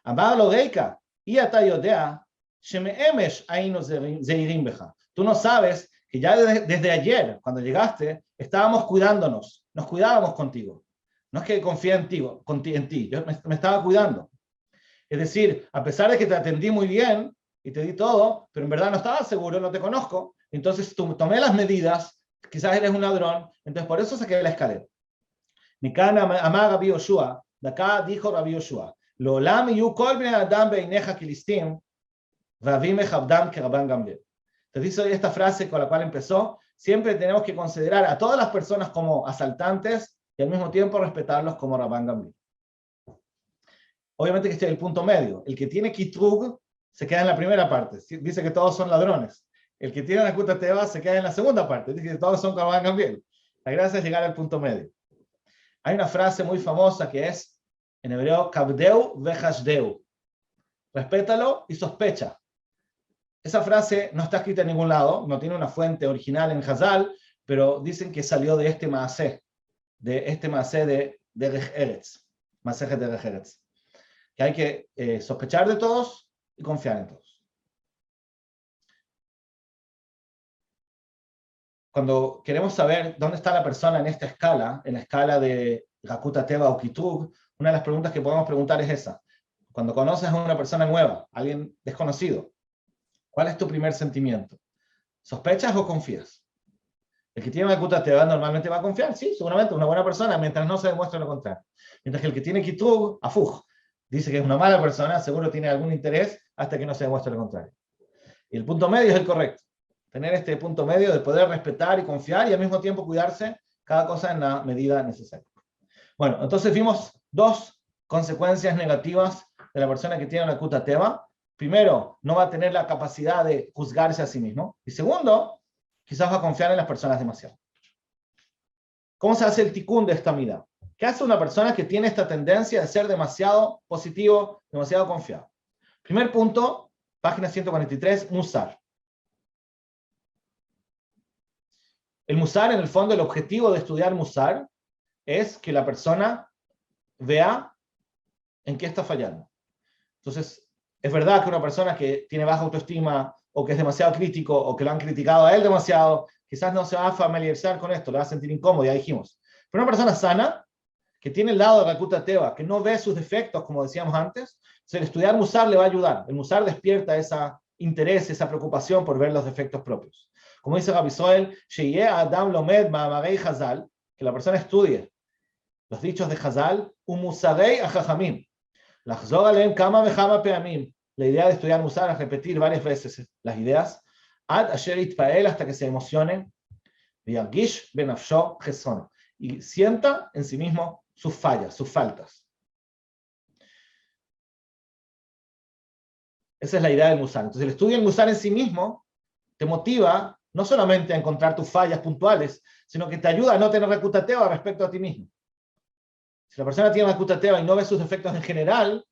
Amarlo Reika, y atayodea, shemeemesh ainu zeirim beja. Tú no sabes que ya desde ayer, cuando llegaste, estábamos cuidándonos, nos cuidábamos contigo. No es que confíe en ti, yo me estaba cuidando. Es decir, a pesar de que te atendí muy bien y te di todo, pero en verdad no estaba seguro, no te conozco, entonces tomé las medidas, quizás eres un ladrón, entonces por eso saqué la escalera. Mikana amar Rabbi Yoshua, de acá dijo Rabbi Yoshua, Lolam yu kol bnei adam beinecha kilistim, vavim mechabdam keraban Gamliel. Te dice esta frase con la cual empezó, siempre tenemos que considerar a todas las personas como asaltantes y al mismo tiempo respetarlos como Rabban Gamliel. Obviamente que este es el punto medio. El que tiene kitrug se queda en la primera parte, dice que todos son ladrones. El que tiene Nakuta Teva se queda en la segunda parte, dice que todos son Rabban Gamliel. La gracia es llegar al punto medio. Hay una frase muy famosa que es, en hebreo, kabdeu vejashdeu. Respétalo y sospecha. Esa frase no está escrita en ningún lado, no tiene una fuente original en Hazal, pero dicen que salió de este maaseh de Derech Eretz, Masejet Derech Eretz, que hay que sospechar de todos y confiar en todos. Cuando queremos saber dónde está la persona en esta escala, en la escala de Nakuta Teva o Kitrug, una de las preguntas que podemos preguntar es esa. Cuando conoces a una persona nueva, alguien desconocido, ¿cuál es tu primer sentimiento? ¿Sospechas o confías? El que tiene Nakuta Teva normalmente va a confiar, sí, seguramente, una buena persona, mientras no se demuestre lo contrario. Mientras que el que tiene Kitrug, afuj, dice que es una mala persona, seguro tiene algún interés hasta que no se demuestre lo contrario. Y el punto medio es el correcto. Tener este punto medio de poder respetar y confiar y al mismo tiempo cuidarse cada cosa en la medida necesaria. Bueno, entonces vimos dos consecuencias negativas de la persona que tiene Nakuta Teva. Primero, no va a tener la capacidad de juzgarse a sí mismo. Y segundo, quizás va a confiar en las personas demasiado. ¿Cómo se hace el tikkun de esta mida? ¿Qué hace una persona que tiene esta tendencia de ser demasiado positivo, demasiado confiado? Primer punto, página 143, Musar. El Musar, en el fondo, el objetivo de estudiar Musar es que la persona vea en qué está fallando. Entonces, es verdad que una persona que tiene baja autoestima o que es demasiado crítico o que lo han criticado a él demasiado, quizás no se va a familiarizar con esto, le va a sentir incómodo, ya dijimos. Pero una persona sana, que tiene el lado de Nakuta Teva, que no ve sus defectos, como decíamos antes, el estudiar Musar le va a ayudar. El Musar despierta ese interés, esa preocupación por ver los defectos propios. Como dice Rabbi Soel, Adam Lomed Ma'amarei Hazal, que la persona estudie los dichos de Hazal, Umusarei Ajajamim, Lachzor Aleem Kama Vejama Peamim. La idea de estudiar Musar es repetir varias veces las ideas. Ad asher itpael, hasta que se emocione, וירגיש בנפשו חסרון, y sienta en sí mismo sus fallas, sus faltas. Esa es la idea del Musar. Entonces el estudio del Musar en sí mismo te motiva no solamente a encontrar tus fallas puntuales, sino que te ayuda a no tener recutateva respecto a ti mismo. Si la persona tiene recutateva y no ve sus defectos en general,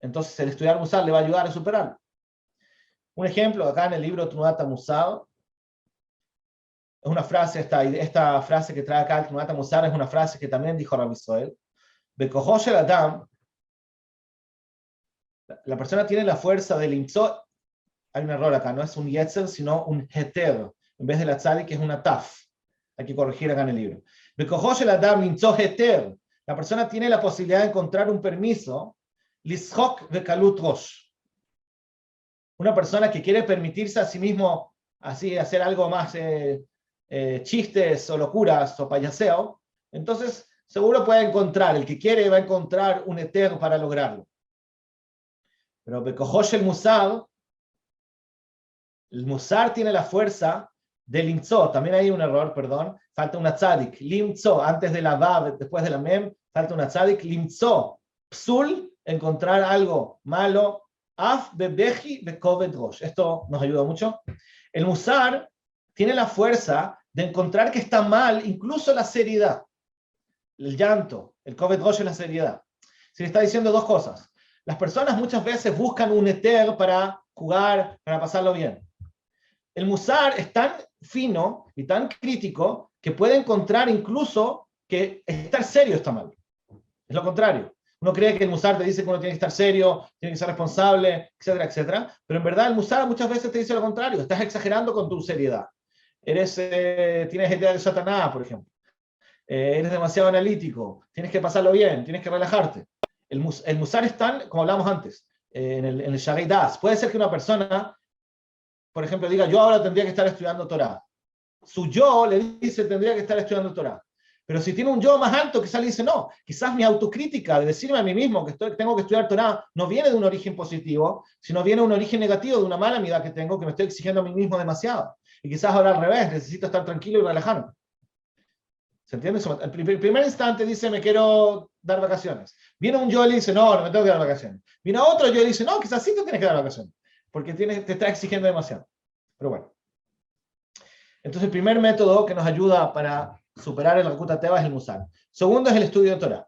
entonces el estudiar Musar le va a ayudar a superarlo. Un ejemplo, acá en el libro Trunata Musar, es una frase, esta frase que trae acá el Trunata Musar es una frase que también dijo Rabbi Soel. Bekoho shel Adam, la persona tiene la fuerza del imtzot. Hay un error acá, no es un yetzer, sino un heter. En vez de la tzadik, que es una taf. Hay que corregir acá en el libro. Bekoho shel Adam imtzot heter. La persona tiene la posibilidad de encontrar un permiso. Lishok vekalut rosh. Una persona que quiere permitirse a sí mismo así hacer algo más chistes o locuras o payaseo, entonces seguro puede encontrar, el que quiere va a encontrar un heter para lograrlo. Pero Bekohosh el Musar tiene la fuerza del limtzo. También hay un error, perdón, falta una tzadik. Limtzo, antes de la vav, después de la mem, falta una tzadik. Limtzo, psul, encontrar algo malo. Af bebeji bekoved rosh. Esto nos ayuda mucho. El Musar tiene la fuerza de encontrar que está mal incluso la seriedad. El llanto, el koved rosh es la seriedad. Se le está diciendo dos cosas. Las personas muchas veces buscan un heter para jugar, para pasarlo bien. El Musar es tan fino y tan crítico que puede encontrar incluso que estar serio está mal. Es lo contrario. Uno cree que el Musar te dice que uno tiene que estar serio, tiene que ser responsable, etcétera, etcétera. Pero en verdad el Musar muchas veces te dice lo contrario. Estás exagerando con tu seriedad. Tienes idea de Satanás, por ejemplo. Eres demasiado analítico. Tienes que pasarlo bien, tienes que relajarte. El Musar es tan, como hablamos antes, en el Sha'arei Das. Puede ser que una persona, por ejemplo, diga, yo ahora tendría que estar estudiando Torah. Su yo le dice, tendría que estar estudiando Torah. Pero si tiene un yo más alto, quizás le dice, no, quizás mi autocrítica de decirme a mí mismo que tengo que estudiar Torah no viene de un origen positivo, sino viene de un origen negativo, de una mala mirada que tengo, que me estoy exigiendo a mí mismo demasiado. Y quizás ahora al revés, necesito estar tranquilo y relajarme. ¿Se entiende? El primer instante dice, me quiero dar vacaciones. Viene un yo y le dice, no, no me tengo que dar vacaciones. Viene otro yo y le dice, no, quizás sí te tienes que dar vacaciones, porque te está exigiendo demasiado. Pero bueno. Entonces el primer método que nos ayuda para superar el Rakuta Teva es el Musar. Segundo es el estudio de Torah.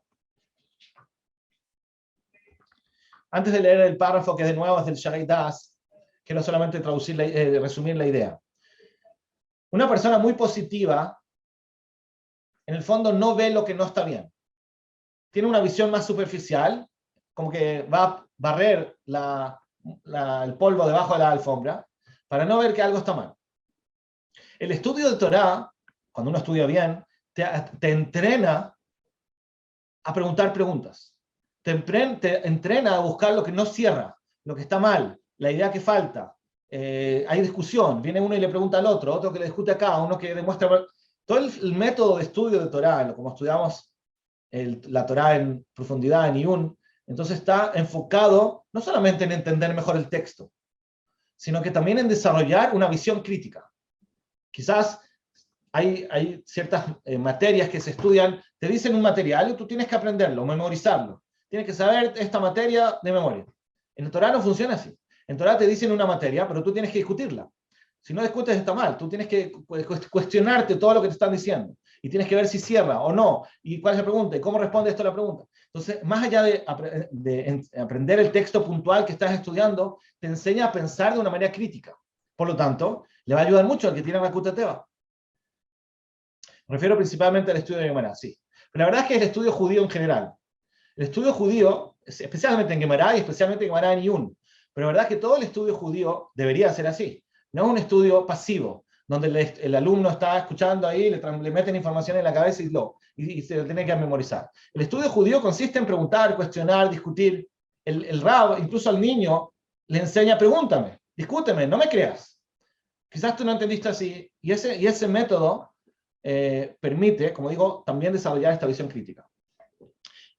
Antes de leer el párrafo que de nuevo es del Sha'arei Das, quiero solamente resumir la idea. Una persona muy positiva, en el fondo no ve lo que no está bien. Tiene una visión más superficial, como que va a barrer el polvo debajo de la alfombra, para no ver que algo está mal. El estudio de Torah, cuando uno estudia bien, te entrena a preguntar preguntas. Te entrena a buscar lo que no cierra, lo que está mal, la idea que falta. Hay discusión, viene uno y le pregunta al otro que le discute acá, uno que demuestra... Todo el método de estudio de Torah, como estudiamos la Torah en profundidad, en Iyun, entonces está enfocado no solamente en entender mejor el texto, sino que también en desarrollar una visión crítica. Quizás hay ciertas materias que se estudian, te dicen un material y tú tienes que aprenderlo, memorizarlo. Tienes que saber esta materia de memoria. En el Torah no funciona así. En Torah te dicen una materia, pero tú tienes que discutirla. Si no discutes está mal. Tú tienes que cuestionarte todo lo que te están diciendo. Y tienes que ver si cierra o no. Y cuál es la pregunta. Y cómo responde esto a la pregunta. Entonces, más allá de aprender el texto puntual que estás estudiando, te enseña a pensar de una manera crítica. Por lo tanto, le va a ayudar mucho al que tiene Rakuta Teva. Me refiero principalmente al estudio de Gemara, sí. Pero la verdad es que es el estudio judío en general. El estudio judío, especialmente en Gemara y especialmente en Gemara en Iyun, pero la verdad es que todo el estudio judío debería ser así. No es un estudio pasivo, donde el alumno está escuchando ahí, le meten información en la cabeza y se lo tiene que memorizar. El estudio judío consiste en preguntar, cuestionar, discutir. El Rab, incluso al niño, le enseña, pregúntame, discúteme, no me creas. Quizás tú no entendiste así. Y ese método permite, como digo, también desarrollar esta visión crítica.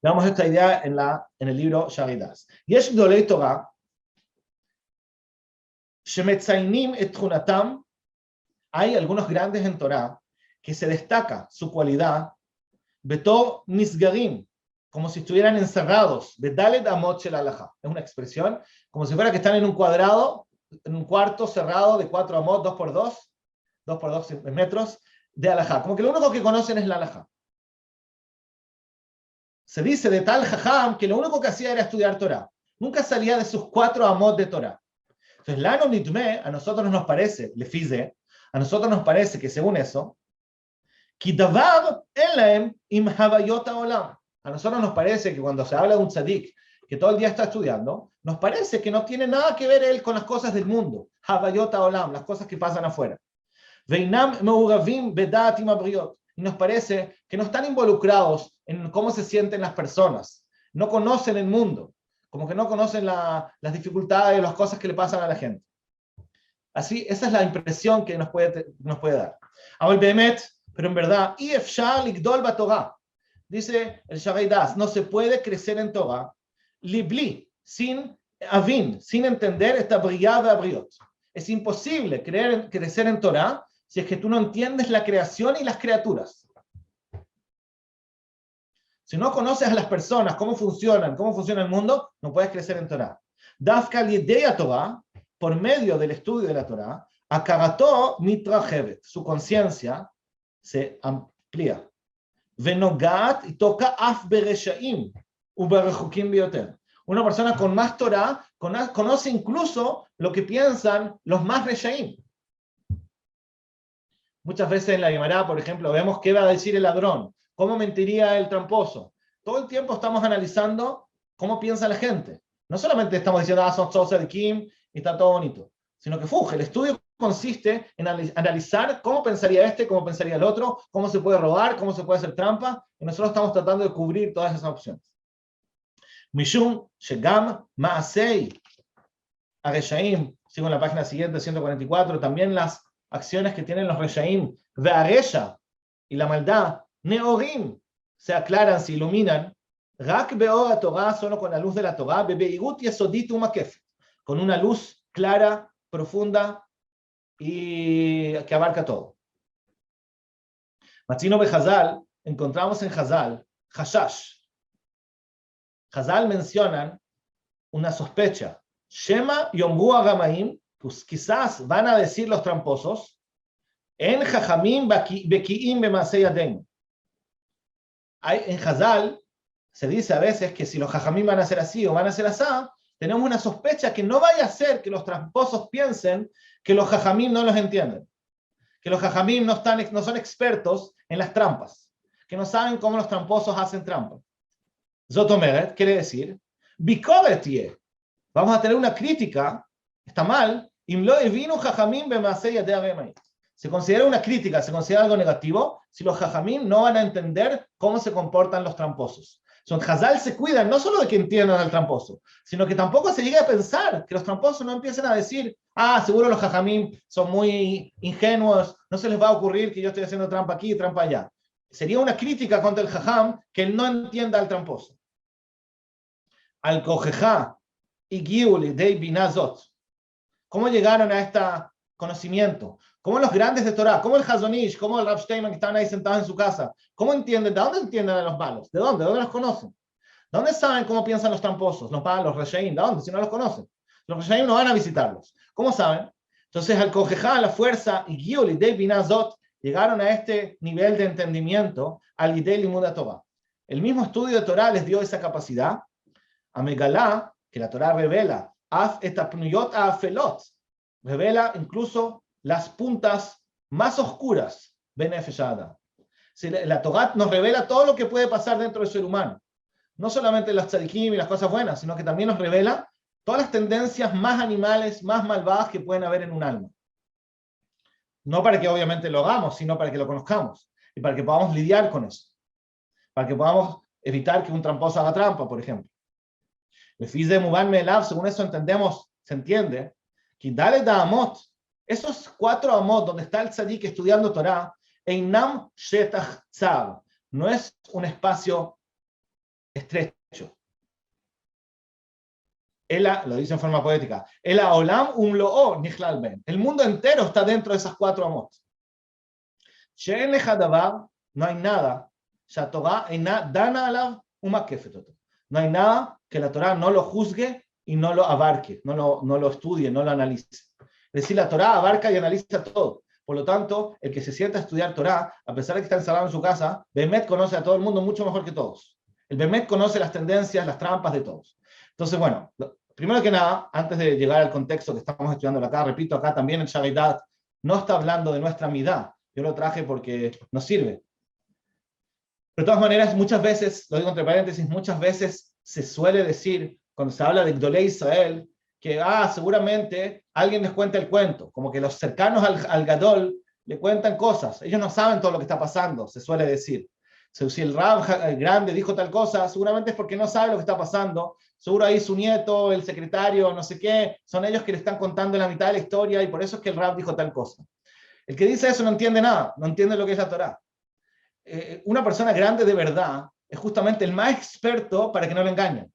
Veamos esta idea en el libro Sha'arei Das. Yesh Gdolei Torah Shemetzainim et Tchunatam, hay algunos grandes en Torah que se destaca su cualidad, Betor Nisgarim, como si estuvieran encerrados, Bedalet Amot Shel Halajá. Es una expresión como si fuera que están en un cuadrado, en un cuarto cerrado de 4 amot, 2 por 2 metros de Halajá. Como que lo único que conocen es la Halajá. Se dice de tal jajam que lo único que hacía era estudiar Torah. Nunca salía de sus 4 amot de Torah. Entonces, Lano Nitme, a nosotros nos parece, Lefize, a nosotros nos parece que según eso, Kidavar Elaem im Havayot Haolam. A nosotros nos parece que cuando se habla de un tzadik que todo el día está estudiando, nos parece que no tiene nada que ver él con las cosas del mundo. Havayot Haolam, las cosas que pasan afuera. Veinam Meuravim Bedat im Abriot. Y nos parece que no están involucrados en cómo se sienten las personas. No conocen el mundo. Como que no conocen las dificultades, las cosas que le pasan a la gente. Así, esa es la impresión que nos puede dar. Ahora, Behemet, pero en verdad, Efshar Ligdol Batorah, dice el Sharai Das, no se puede crecer en Torah, libli, sin avin, sin entender esta brillada abriot. Es imposible crecer en Torah si es que tú no entiendes la creación y las criaturas. Si no conoces a las personas, cómo funciona el mundo, no puedes crecer en Torah. Dafka Lidei Torah, por medio del estudio de la Torah, Akarato Mitrahevet, su conciencia se amplía. Venogat y toca af bereshaim uberechukim bioter. Una persona con más Torah conoce incluso lo que piensan los más reshaim. Muchas veces en la Gemara, por ejemplo, vemos qué va a decir el ladrón, cómo mentiría el tramposo. Todo el tiempo estamos analizando cómo piensa la gente. No solamente estamos diciendo, son todos de Kim y está todo bonito, sino que el estudio consiste en analizar cómo pensaría este, cómo pensaría el otro, cómo se puede robar, cómo se puede hacer trampa, y nosotros estamos tratando de cubrir todas esas opciones. Mishum Shegam Maasei Areshaim, sigo en la página siguiente, 144, también las acciones que tienen los Reshaim, Ve'aresha, y la maldad, Neorim, se aclaran, se iluminan, Rak Beor Torah, solo con la luz de la Torah, Bebeirut Yesodit Umakef, con una luz clara, profunda, y que abarca todo. Matzino Behazal, encontramos en Hazal, Hashash. Hazal mencionan una sospecha. Shema Yombu Agamaim, pues quizás van a decir los tramposos, en Jajamim Bekiim Bemasei Adem. En Hazal se dice a veces que si los Jajamim van a ser así o van a ser así, tenemos una sospecha que no vaya a ser que los tramposos piensen que los jajamim no los entienden, que los jajamim no son expertos en las trampas, que no saben cómo los tramposos hacen trampa. Zotomeret quiere decir, bikoretie, vamos a tener una crítica, está mal, se considera una crítica, se considera algo negativo, si los jajamim no van a entender cómo se comportan los tramposos. Hazal se cuidan no solo de que entiendan al tramposo, sino que tampoco se llegue a pensar que los tramposos no empiecen a decir, seguro los jajamim son muy ingenuos, no se les va a ocurrir que yo estoy haciendo trampa aquí y trampa allá. Sería una crítica contra el jajam que él no entienda al tramposo. Al Kojejá y Giuli de Binazot. ¿Cómo llegaron a este conocimiento? ¿Cómo los grandes de Torah? ¿Cómo el Hazonish? ¿Cómo el Rav Steinman que estaban ahí sentados en su casa? ¿Cómo entienden? ¿De dónde entienden a los malos? ¿De dónde? ¿De dónde los conocen? ¿De dónde saben cómo piensan los tramposos? Los Reshaim, ¿de dónde? Si no los conocen. Los Reshaim no van a visitarlos. ¿Cómo saben? Entonces, al Kojejá, la fuerza, y Giuli de Binazot, llegaron a este nivel de entendimiento al Yidei Limud Torah. El mismo estudio de Torah les dio esa capacidad. A Megalá, que la Torah revela, Af etapnuyot afelot, revela incluso las puntas más oscuras de Nefesh Adam. La Torah nos revela todo lo que puede pasar dentro del ser humano. No solamente las tzadikim y las cosas buenas, sino que también nos revela todas las tendencias más animales, más malvadas que pueden haber en un alma. No para que obviamente lo hagamos, sino para que lo conozcamos y para que podamos lidiar con eso. Para que podamos evitar que un tramposo haga trampa, por ejemplo. Según eso entendemos, se entiende, que dale da amot, esos 4 amot donde está el tzadik estudiando Torah, einam shetach tzar, no es un espacio estrecho. lo dice en forma poética, el haolam umlo'o nichlal ben. El mundo entero está dentro de esas 4 amot. She'en lecha davar, no hay nada. She'atorá eina dana alav umakefet oto. No hay nada que la Torá no lo juzgue y no lo abarque, no lo estudie, no lo analice. Es decir, la Torá abarca y analiza todo. Por lo tanto, el que se sienta a estudiar Torá, a pesar de que está encerrado en su casa, Bemet conoce a todo el mundo mucho mejor que todos. El Bemet conoce las tendencias, las trampas de todos. Entonces, bueno, primero que nada, antes de llegar al contexto que estamos estudiando acá, repito, acá también el Shavidat no está hablando de nuestra midá. Yo lo traje porque nos sirve. Pero de todas maneras, muchas veces, lo digo entre paréntesis, muchas veces se suele decir, cuando se habla de Gdolei Israel, que seguramente alguien les cuenta el cuento, como que los cercanos al Gadol le cuentan cosas. Ellos no saben todo lo que está pasando, se suele decir. Si el Rab grande dijo tal cosa, seguramente es porque no sabe lo que está pasando. Seguro ahí su nieto, el secretario, no sé qué, son ellos que le están contando la mitad de la historia y por eso es que el Rab dijo tal cosa. El que dice eso no entiende nada, no entiende lo que es la Torá. Una persona grande de verdad es justamente el más experto para que no le engañen.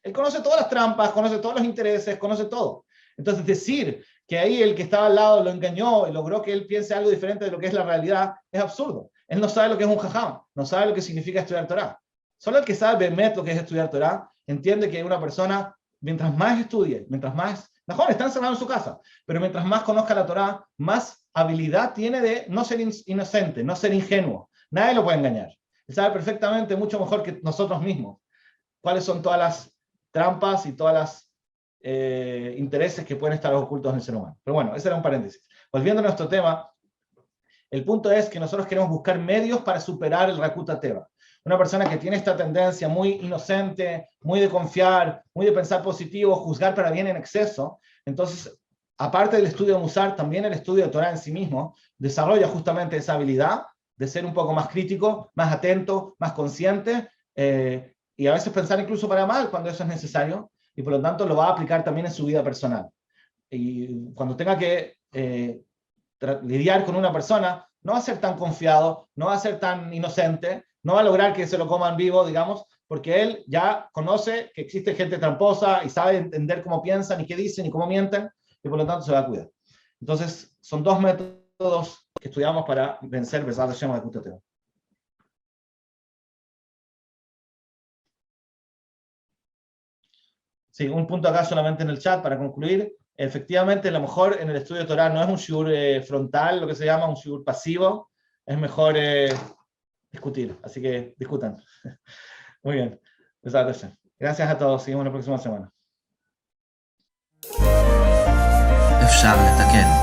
Él conoce todas las trampas, conoce todos los intereses, conoce todo. Entonces decir que ahí el que estaba al lado lo engañó y logró que él piense algo diferente de lo que es la realidad es absurdo. Él no sabe lo que es un jajam, no sabe lo que significa estudiar Torá. Solo el que sabe bemet lo que es estudiar Torá entiende que una persona, mientras más estudie, mientras más, mejor, está encerrado en su casa, pero mientras más conozca la Torá, más habilidad tiene de no ser inocente, no ser ingenuo. Nadie lo puede engañar. Él sabe perfectamente, mucho mejor que nosotros mismos, cuáles son todas las trampas y todas las intereses que pueden estar ocultos en el ser humano. Pero bueno, ese era un paréntesis. Volviendo a nuestro tema, el punto es que nosotros queremos buscar medios para superar el Rakuta Teva. Una persona que tiene esta tendencia muy inocente, muy de confiar, muy de pensar positivo, juzgar para bien en exceso, entonces, aparte del estudio de Musar, también el estudio de Torah en sí mismo desarrolla justamente esa habilidad de ser un poco más crítico, más atento, más consciente, y a veces pensar incluso para mal cuando eso es necesario, y por lo tanto lo va a aplicar también en su vida personal. Y cuando tenga que lidiar con una persona, no va a ser tan confiado, no va a ser tan inocente, no va a lograr que se lo coman vivo, digamos, porque él ya conoce que existe gente tramposa y sabe entender cómo piensan y qué dicen y cómo mienten, y por lo tanto se va a cuidar. Entonces, son 2 métodos que estudiamos para vencer Besar de Shema de Rakuta Teva. Sí, un punto acá solamente en el chat para concluir. Efectivamente, a lo mejor en el estudio de Torah no es un shiur frontal, lo que se llama un shiur pasivo, es mejor discutir, así que discutan. Muy bien. Gracias a todos, seguimos la próxima semana. אפשר לתקן.